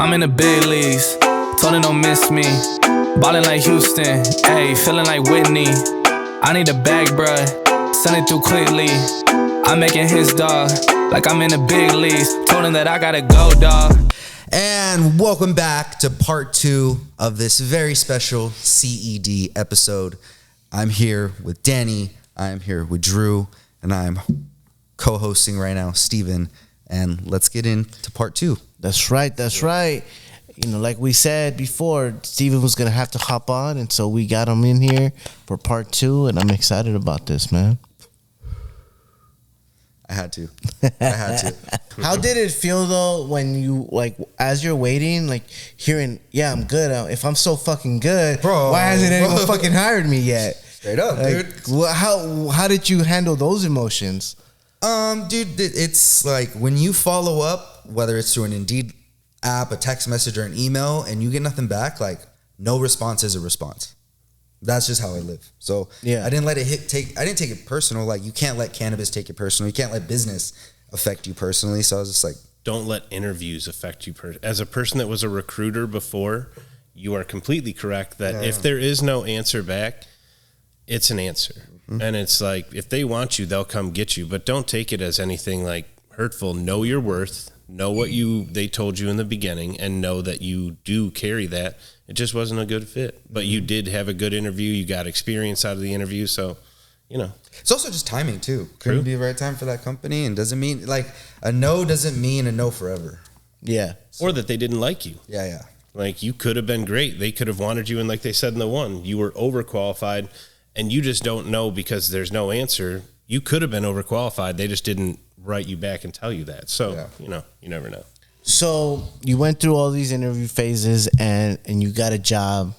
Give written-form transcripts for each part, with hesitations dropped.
I'm in the big leagues, told her don't miss me. Ballin' like Houston, ayy, feeling like Whitney. I need a bag, bruh, send it through quickly. I'm making his dog, like I'm in the big leagues. Told him that I gotta go, dog. And welcome back to part 2 of this very special CED episode. I'm here with Danny, I'm here with Drew, and I'm co-hosting right now, Steven. And let's get into part 2. That's right. You know, like we said before, Steven was going to have to hop on, and so we got him in here for part 2, and I'm excited about this, man. I had to. How did it feel, though, when you, like, as you're waiting, like, hearing, yeah, I'm good. If I'm so fucking good, bro, why hasn't anyone fucking hired me yet? Straight up, like, dude. How did you handle those emotions? Dude, it's like when you follow up, whether it's through an Indeed app, a text message, or an email, and you get nothing back, like, no response is a response. That's just how I live. So yeah, I didn't let it I didn't take it personal. Like, you can't let cannabis take it personal. You can't let business affect you personally. So I was just like, don't let interviews affect you. As a person that was a recruiter before, you are completely correct that if there is no answer back, it's an answer. Mm-hmm. And it's like, if they want you, they'll come get you. But don't take it as anything like hurtful. Know your worth. Know what they told you in the beginning, and know that you do carry that. It just wasn't a good fit. But you did have a good interview. You got experience out of the interview. So, you know. It's also just timing, too. Couldn't be the right time for that company. And doesn't mean, like, a no doesn't mean a no forever. Yeah. So, or that they didn't like you. Yeah. Like, you could have been great. They could have wanted you. And like they said in the one, you were overqualified. And you just don't know because there's no answer. You could have been overqualified. They just didn't write you back and tell you that. So, you know, you never know. So you went through all these interview phases and you got a job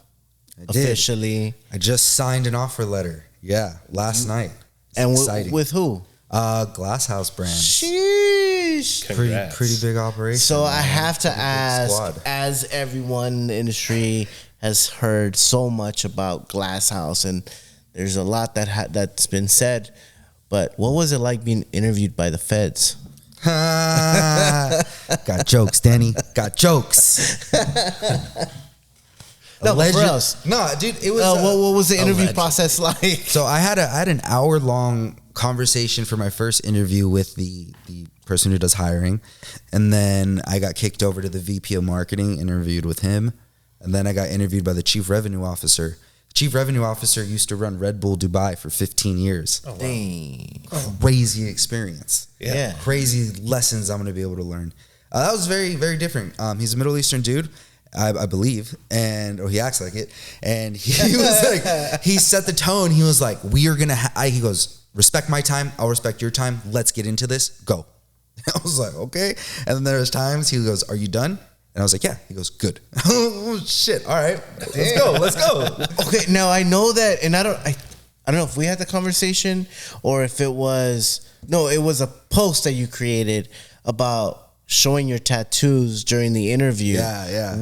officially. I just signed an offer letter. Yeah, last night. It's exciting. With who? Glass House brand. Sheesh. Pretty big operation. So I have to ask, as everyone in the industry has heard so much about Glass House, and there's a lot that's been said, but what was it like being interviewed by the feds? Got jokes, Danny. Got jokes. No, for us. No, dude, it was. What was the interview process like? So I had an hour-long conversation for my first interview with the person who does hiring, and then I got kicked over to the VP of marketing, interviewed with him, and then I got interviewed by the chief revenue officer. Chief revenue officer used to run Red Bull Dubai for 15 years. Oh, wow. Dang. Crazy experience. Yeah. Crazy lessons I'm going to be able to learn. That was very, very different. He's a Middle Eastern dude, I believe, or he acts like it. And he was like, he set the tone. He was like, we are going to, he goes, respect my time. I'll respect your time. Let's get into this. Go. I was like, okay. And then there's times he goes, are you done? And I was like, yeah. He goes, good. Oh, shit. All right. Let's go. Okay. Now I know that, and I don't know if we had the conversation or if it was a post that you created about showing your tattoos during the interview. Yeah.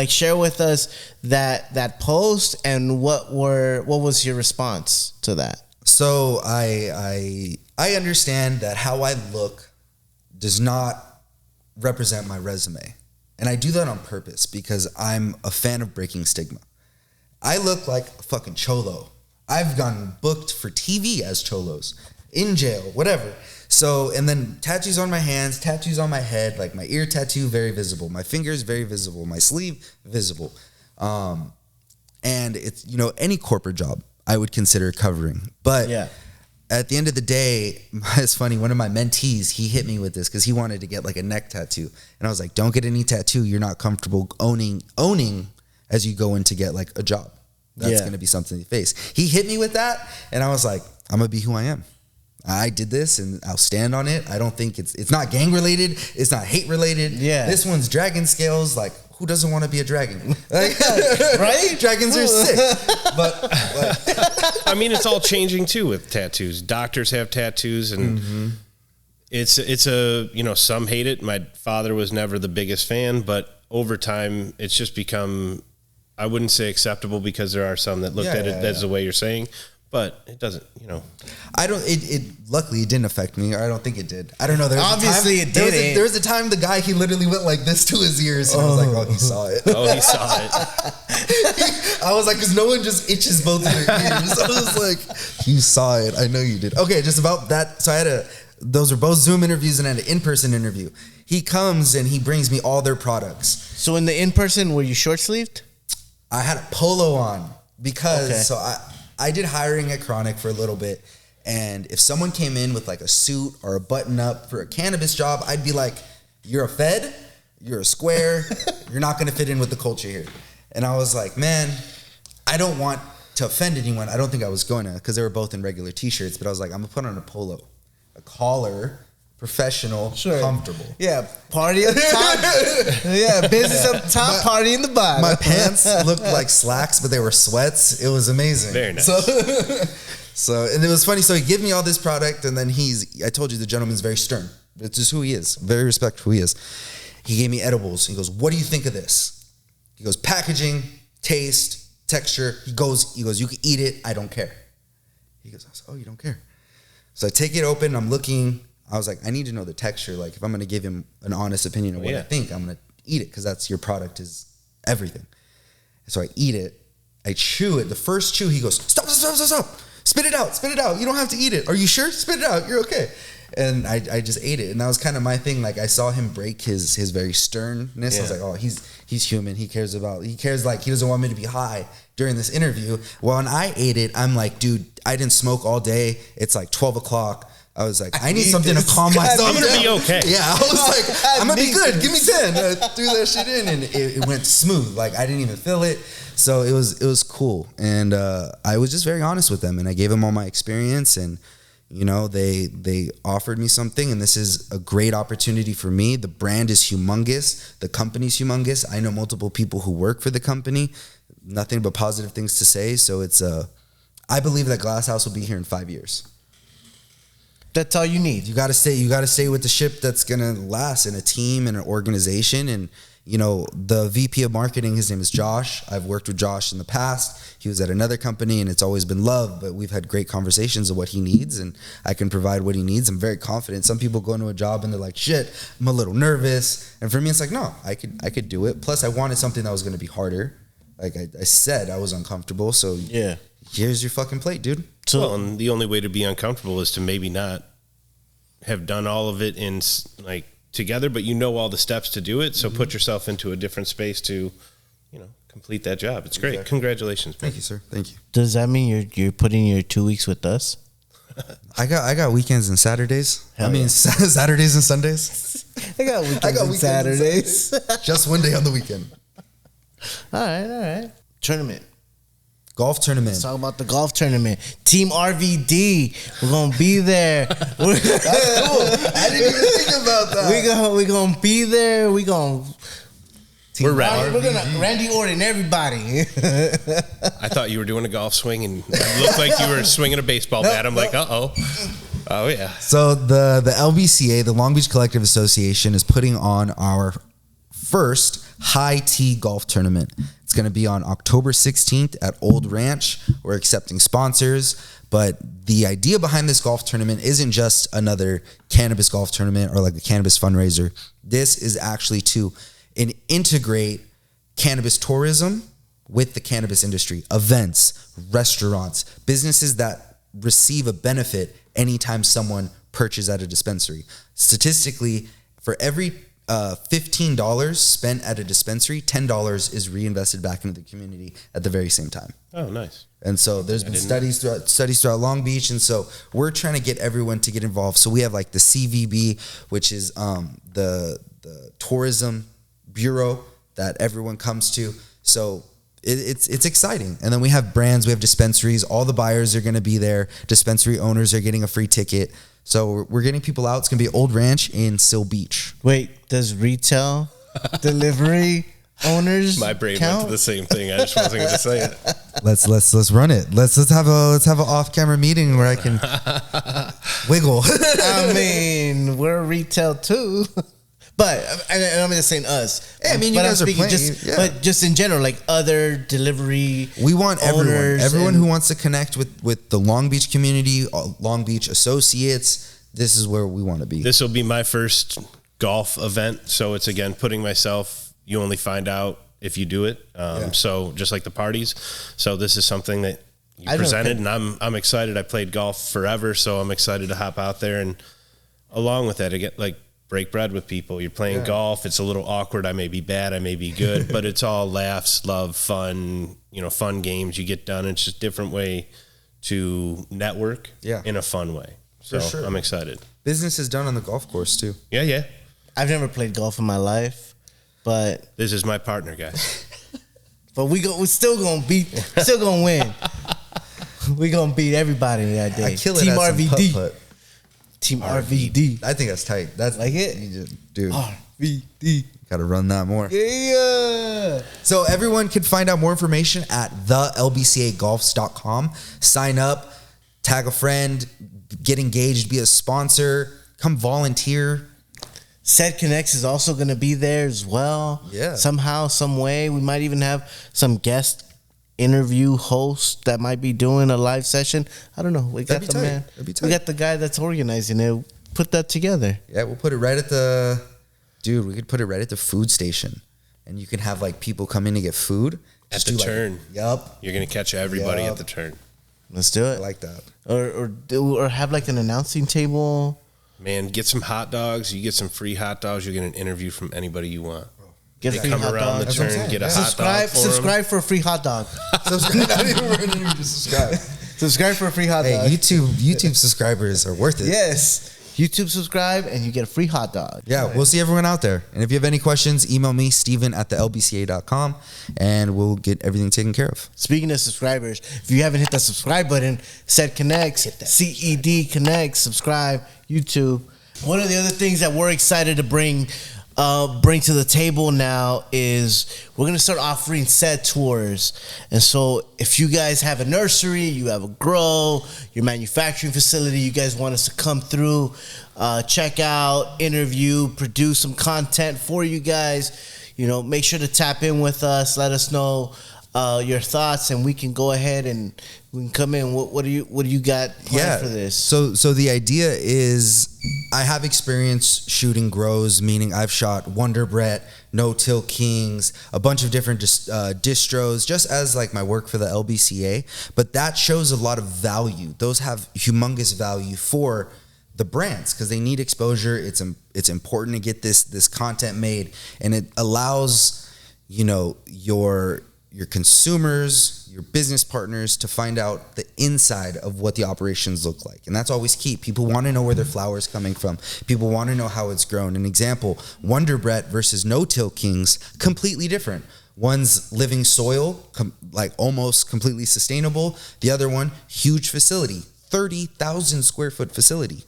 Share with us that post and what was your response to that? So I understand that how I look does not represent my resume, and I do that on purpose because I'm a fan of breaking stigma. I look like a fucking cholo. I've gotten booked for TV as cholos, in jail, whatever. So, and then tattoos on my hands, tattoos on my head, like my ear tattoo, very visible. My fingers, very visible. My sleeve, visible. And it's, any corporate job I would consider covering. But at the end of the day, it's funny, one of my mentees, he hit me with this because he wanted to get like a neck tattoo. And I was like, don't get any tattoo you're not comfortable owning as you go in to get like a job. That's going to be something you face. He hit me with that, and I was like, I'm going to be who I am. I did this, and I'll stand on it. I don't think it's not gang related. It's not hate related. Yeah. This one's dragon scales. Like, who doesn't want to be a dragon? Like, right? Dragons are sick. But I mean, it's all changing too with tattoos. Doctors have tattoos, and it's some hate it. My father was never the biggest fan, but over time, it's just become, I wouldn't say acceptable because there are some that looked at it as the way you're saying, but it doesn't, I don't. It luckily it didn't affect me. Or I don't think it did. I don't know. Obviously it didn't. There was a time the guy, he literally went like this to his ears, and I was like, oh, he saw it. Oh, he saw it. I was like, because no one just itches both of their ears. I was like, you saw it. I know you did. Okay, just about that. So those were both Zoom interviews and I had an in-person interview. He comes and he brings me all their products. So in the in-person, were you short-sleeved? I had a polo on because so I did hiring at Chronic for a little bit, and if someone came in with like a suit or a button up for a cannabis job, I'd be like, you're a Fed, you're a square, you're not gonna fit in with the culture here. And I was like, man, I don't want to offend anyone. I don't think I was going to, because they were both in regular t-shirts, but I was like, I'm gonna put on a polo, a collar, professional, comfortable. Yeah, party up top. Yeah, business up top, party in the bottom. My pants looked like slacks, but they were sweats. It was amazing. Very nice. So and it was funny. So he gave me all this product, and then I told you the gentleman's very stern. It's just who he is. Very respectful who he is. He gave me edibles. He goes, what do you think of this? He goes, packaging, taste, texture. He goes, you can eat it. I don't care. He goes, oh, you don't care. So I take it open. I'm looking. I was like, I need to know the texture. Like, if I'm going to give him an honest opinion of what I think, I'm going to eat it, because that's your product is everything. So I eat it. I chew it. The first chew, he goes, stop. Spit it out. You don't have to eat it. Are you sure? Spit it out. You're okay. And I just ate it. And that was kind of my thing. Like, I saw him break his very sternness. I was like, oh, he's human. He cares like, he doesn't want me to be high during this interview. Well, when I ate it, I'm like, dude, I didn't smoke all day. It's like 12 o'clock. I was like, I need something to calm myself down. I'm going to be okay. Yeah, I was like, I'm going to be good. Give me 10. I threw that shit in, and it went smooth. Like, I didn't even feel it. So it was cool. And I was just very honest with them, and I gave them all my experience, and they offered me something, and this is a great opportunity for me. The brand is humongous. The company's humongous. I know multiple people who work for the company. Nothing but positive things to say. So I believe that Glass House will be here in 5 years. That's all you need. You gotta stay with the ship that's gonna last, in a team and an organization. And the VP of marketing, his name is Josh. I've worked with Josh in the past. He was at another company, and it's always been love, but we've had great conversations of what he needs, and I can provide what he needs. I'm very confident. Some people go into a job and they're like, shit, I'm a little nervous. And for me, it's like, no, I could do it. Plus, I wanted something that was gonna be harder. Like I said, I was uncomfortable. So yeah, here's your fucking plate, dude. So, and the only way to be uncomfortable is to maybe not have done all of it in like together, but all the steps to do it. So put yourself into a different space to, complete that job. It's great. Exactly. Congratulations, man. Thank you, sir. Thank you. Does that mean you're putting your 2 weeks with us? I got weekends and Saturdays. Saturdays and Sundays. I got weekends and Saturdays. Just one day on the weekend. All right. Tournament. Golf tournament. Let's talk about the golf tournament. Team RVD. We're gonna be there. That's cool. I didn't even think about that. We're gonna be there. We're ready. We're gonna Randy Orton, everybody. I thought you were doing a golf swing, and it looked like you were swinging a baseball bat. I'm like, oh yeah. So the LBCA, the Long Beach Collective Association, is putting on our first high tea golf tournament. It's going to be on October 16th at Old Ranch. We're accepting sponsors, but the idea behind this golf tournament isn't just another cannabis golf tournament or like a cannabis fundraiser. This is actually to integrate cannabis tourism with the cannabis industry, events, restaurants, businesses that receive a benefit anytime someone purchases at a dispensary. Statistically, for every $15 spent at a dispensary, $10 is reinvested back into the community at the very same time. Oh, nice. And so there's been studies throughout Long Beach, and so we're trying to get everyone to get involved. So we have like the CVB, which is the tourism bureau that everyone comes to. So it's exciting. And then we have brands, we have dispensaries. All the buyers are going to be there. Dispensary owners are getting a free ticket. So we're getting people out. It's going to be Old Ranch in Seal Beach. Wait, does retail delivery owners My brain count? went to the same thing. I just wasn't going to say it. Let's run it. Let's have an off-camera meeting where I can wiggle. I mean, we're retail too. But and I'm just saying us. Yeah, I mean, you but guys are playing. But just in general, like other delivery. We want owners everyone who wants to connect with the Long Beach community, Long Beach associates. This is where we want to be. This will be my first golf event, so it's again putting myself. You only find out if you do it. So just like the parties. So this is something that you presented, and I'm excited. I played golf forever, so I'm excited to hop out there and along with that, I get like. Break bread with people. You're playing golf. It's a little awkward. I may be bad. I may be good, but it's all laughs, love, fun, fun games you get done. It's just a different way to network in a fun way. So sure. I'm excited. Business is done on the golf course too. Yeah. I've never played golf in my life, but this is my partner, guys. But we're still gonna win. We're gonna beat everybody that day. I kill it Team at RVD. Some putt. Team RVD. I think that's tight. That's like it, dude. RVD. Got to run that more. Yeah. So everyone can find out more information at thelbcagolfs.com. Sign up, tag a friend, get engaged, be a sponsor, come volunteer. CED Connects is also going to be there as well. Yeah. Somehow, some way, we might even have some guest interview host that might be doing a live session. I don't know. We got the man. We got the guy that's organizing it. Put that together. Yeah, we'll put it right at the. Dude, we could put it right at the food station, and you can have like people come in to get food at the turn. Yup. You're gonna catch everybody at the turn. Let's do it. I like that. Or have like an announcing table. Man, get some hot dogs. You get some free hot dogs. You get an interview from anybody you want. Get they come around the turn, get a hot dog for subscribe for a free hot dog. Subscribe. Subscribe for a free hot dog. Hey, YouTube subscribers are worth it. Yes. YouTube subscribe and you get a free hot dog. Yeah, we'll see everyone out there. And if you have any questions, email me, steven@thelbca.com, and we'll get everything taken care of. Speaking of subscribers, if you haven't hit that subscribe button, CED Connects, CED Connects, subscribe, YouTube. One of the other things that we're excited to bring to the table now is we're going to start offering CED tours. And so if you guys have a nursery, you have a grow, your manufacturing facility, you guys want us to come through, check out, interview, produce some content for you guys, make sure to tap in with us. Let us know your thoughts, and we can go ahead and we can come in. What do you got planned for this? So the idea is I have experience shooting grows, meaning I've shot Wonder Brett, No Till Kings, a bunch of different distros, just as like my work for the LBCA. But that shows a lot of value. Those have humongous value for the brands because they need exposure. It's important to get this content made, and it allows your consumers, your business partners to find out the inside of what the operations look like. And that's always key. People want to know where their flour is coming from. People want to know how it's grown. An example, Wonder Brett versus No Till Kings, completely different. One's living soil, like almost completely sustainable. The other one, huge facility, 30,000 square foot facility.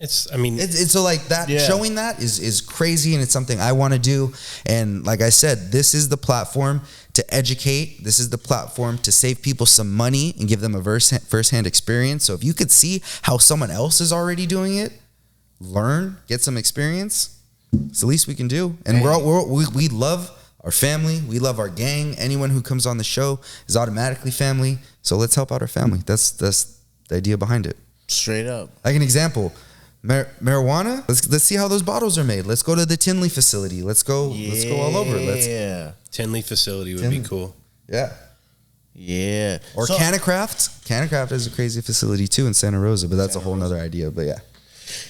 It's so like that. Yeah. Showing that is crazy, and it's something I want to do. And like I said, this is the platform to educate. This is the platform to save people some money and give them a firsthand experience. So if you could see how someone else is already doing it, learn, get some experience. It's the least we can do. And we love our family. We love our gang. Anyone who comes on the show is automatically family. So let's help out our family. That's the idea behind it. Straight up. Like an example. Marijuana. Let's see how those bottles are made. Let's go to the Tinley facility. Let's go all over. Tinley facility would be cool. Yeah. Or Canacraft. Canacraft is a crazy facility too in Santa Rosa, but that's a whole nother idea. But yeah.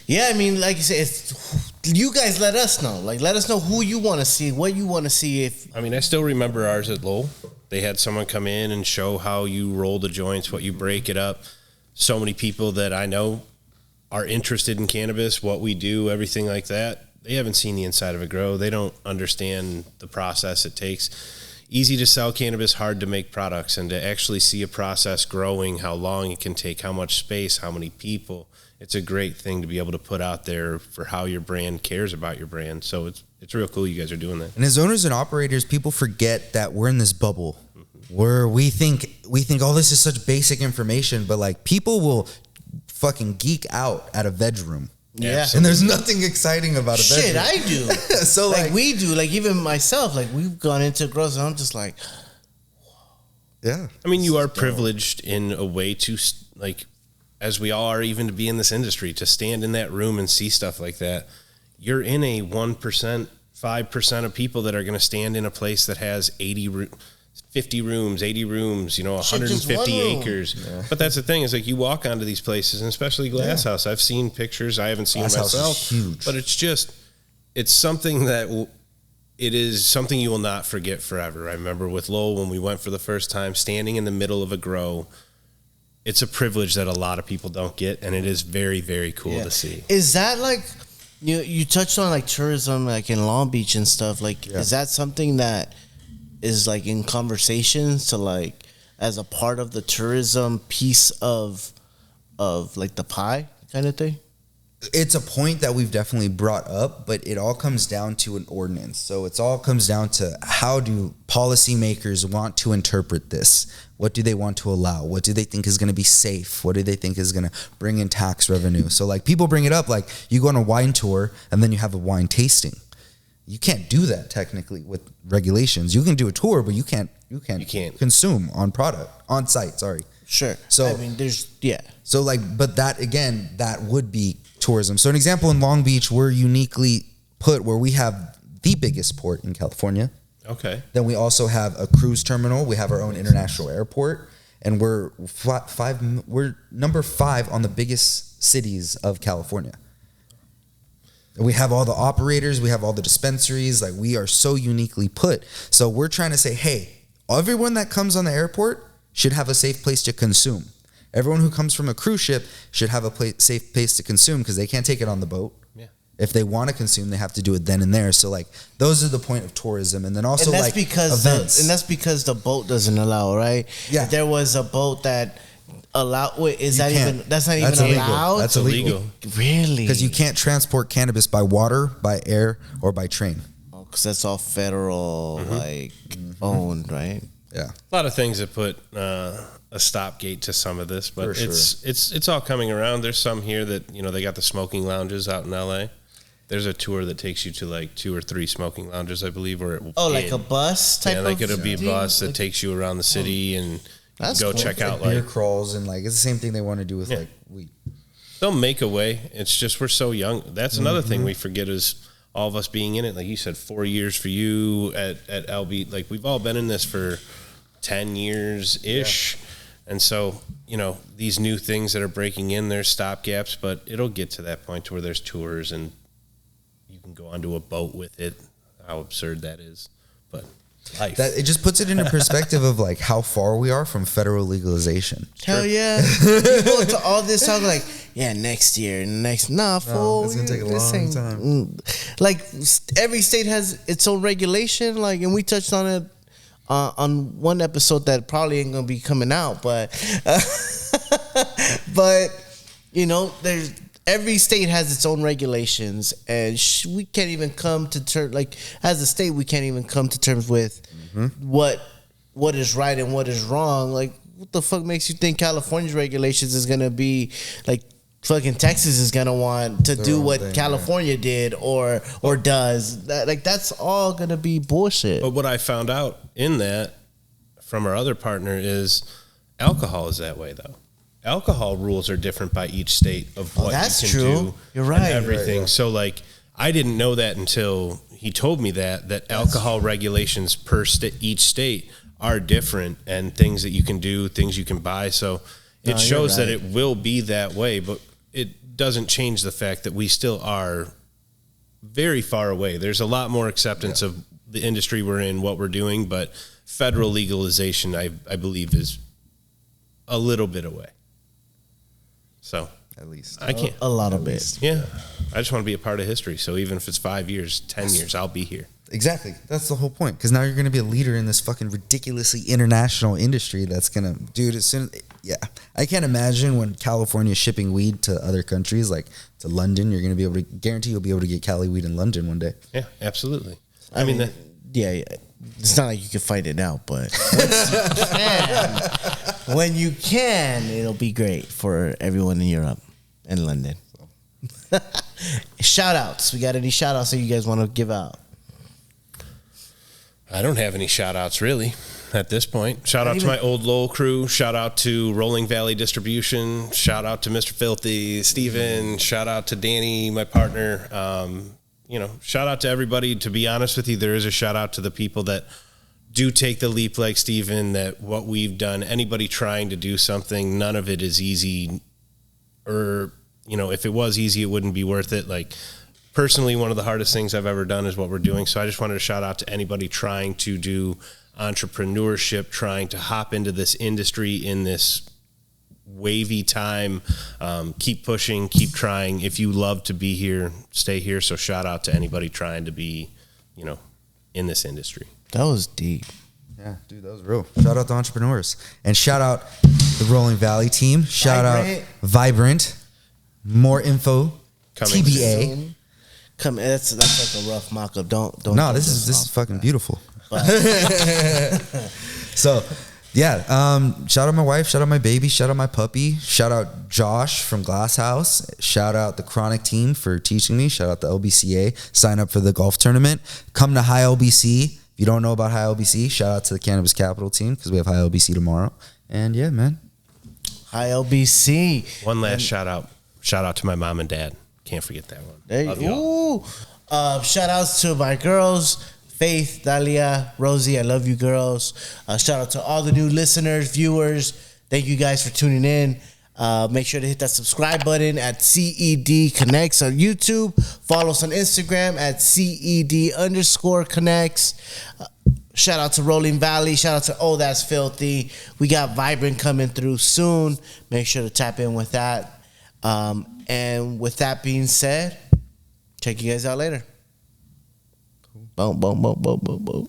Yeah, I mean, like you said, you guys let us know. Like, let us know who you want to see, what you want to see. I still remember ours at Lowell. They had someone come in and show how you roll the joints, what you break it up. So many people that I know are interested in cannabis, what we do, everything like that. They haven't seen the inside of a grow. They don't understand the process it takes. Easy to sell cannabis, hard to make products, and to actually see a process growing, how long it can take, how much space, how many people. It's a great thing to be able to put out there for how your brand cares about your brand. So it's real cool you guys are doing that. And as owners and operators, people forget that we're in this bubble where we think, oh, this is such basic information, but like people will fucking geek out at a veg room. Yeah. And there's nothing exciting about a Shit, bedroom. I do. So like we do. Like even myself, like we've gone into grocery and I'm just like, yeah. I mean, you are privileged in a way to, like, as we all are, even to be in this industry, to stand in that room and see stuff like that. You're in a 1%, 5% of people that are going to stand in a place that has 50 rooms, 80 rooms, 150 acres. Yeah. But that's the thing is like you walk onto these places, and especially Glass House. I've seen pictures. I haven't seen it myself. Is huge. But it's something that it is something you will not forget forever. I remember with Lowell when we went for the first time, standing in the middle of a grow. It's a privilege that a lot of people don't get, and it is very, very cool to see. Is that like you touched on like tourism, like in Long Beach and stuff? Like, is that something that is like in conversations to like as a part of the tourism piece of like the pie kind of thing? It's a point that we've definitely brought up, but it all comes down to an ordinance. So it's all comes down to how do policymakers want to interpret this? What do they want to allow? What do they think is going to be safe? What do they think is going to bring in tax revenue? So like people bring it up, like you go on a wine tour and then you have a wine tasting. You can't do that technically with regulations. You can do a tour, but you can't consume on site. Sorry. Sure. So I mean, So like, but that again, that would be tourism. So an example in Long Beach, we're uniquely put where we have the biggest port in California. Okay. Then we also have a cruise terminal. We have our own international airport, and we're number 5 on the biggest cities of California. We have all the operators. We have all the dispensaries. Like we are so uniquely put. So we're trying to say, hey, everyone that comes on the airport should have a safe place to consume. Everyone who comes from a cruise ship should have a safe place to consume because they can't take it on the boat. Yeah. If they want to consume, they have to do it then and there. So like those are the point of tourism, and then also and that's like because events. And that's because the boat doesn't allow, right? Yeah. If there was a boat that allowed, that's not even illegal. allowed. That's illegal. Really? Because you can't transport cannabis by water, by air, or by train. Oh, because that's all federal owned, right? Yeah. A lot of things that put a stop gate to some of this, but it's all coming around. There's some here that they got the smoking lounges out in LA. There's a tour that takes you to like 2 or 3 smoking lounges, I believe, or like a bus type. Yeah, like it'll be a bus that takes you around the city and go check out beer crawls and like it's the same thing they want to do with like weed. They'll make a way. It's just we're so young. That's another thing we forget is all of us being in it. Like you said, 4 years for you at LB. Like we've all been in this for 10 years ish. Yeah. And so, these new things that are breaking in, there's stopgaps, but it'll get to that point to where there's tours and you can go onto a boat with it. How absurd that is. But life. It just puts it into perspective of like how far we are from federal legalization. Hell yeah. People to all this talk like, next year, fool. It's going to take a long time. Like every state has its own regulation, like, and we touched on it on one episode that probably ain't gonna be coming out, but there's every state has its own regulations, and we can't even come to terms. Like as a state, we can't even come to terms with what is right and what is wrong. Like what the fuck makes you think California's regulations is gonna be like fucking Texas is gonna want to do what California did or does? That's all gonna be bullshit. But what I found out in that from our other partner is alcohol is that way though. Alcohol rules are different by each state of what you can do. You're right. And everything. Right. So like I didn't know that until he told me that alcohol regulations per each state are different, and things that you can do, things you can buy. So it shows that it will be that way, but it doesn't change the fact that we still are very far away. There's a lot more acceptance of the industry we're in, what we're doing, but federal legalization, I believe, is a little bit away. So at least I can't a lot of it. Yeah, I just want to be a part of history. So even if it's 5 years, 10 years, I'll be here. Exactly. That's the whole point. Because now you're going to be a leader in this fucking ridiculously international industry that's going to, dude, as soon as, I can't imagine when California is shipping weed to other countries, like to London, you're going to be able to guarantee you'll be able to get Cali weed in London one day. Yeah, absolutely. I mean it's not like you can fight it out, but when you can, it'll be great for everyone in Europe and London. Shout outs. We got any shout outs that you guys want to give out? I don't have any shout outs really at this point. Shout out to my old Lowell crew. Shout out to Rolling Valley Distribution. Shout out to Mr. Filthy, Steven. Shout out to Danny, my partner. Shout out to everybody. To be honest with you, there is a shout out to the people that do take the leap like Steven, that what we've done, anybody trying to do something, none of it is easy. Or, if it was easy, it wouldn't be worth it. Like, personally, one of the hardest things I've ever done is what we're doing. So I just wanted to shout out to anybody trying to do entrepreneurship, trying to hop into this industry in this wavy time. Keep pushing, keep trying. If you love to be here, stay here. So shout out to anybody trying to be, in this industry. That was deep. Yeah, dude, that was real. Shout out to entrepreneurs. And shout out the Rolling Valley team. Shout out Vibrant. More info. Coming TBA. soon. That's like a rough mock-up. Don't. No, this is fucking beautiful. So, yeah. Shout out my wife. Shout out my baby. Shout out my puppy. Shout out Josh from Glass House. Shout out the Chronic team for teaching me. Shout out the LBCA. Sign up for the golf tournament. Come to High LBC. If you don't know about High LBC, shout out to the Cannabis Capital team because we have High LBC tomorrow. And yeah, man. High LBC. One last shout out. Shout out to my mom and dad. Can't forget that one. There Love you y'all. Shout outs to my girls, Faith, Dalia, Rosie. I love you, girls. Shout out to all the new listeners, viewers. Thank you guys for tuning in. Make sure to hit that subscribe button at CED Connects on YouTube. Follow us on Instagram at CED_Connects. Shout out to Rolling Valley. Shout out to Oh That's Filthy. We got Vibrant coming through soon. Make sure to tap in with that. And with that being said, check you guys out later. Boom, boom, boom, boom, boom, boom.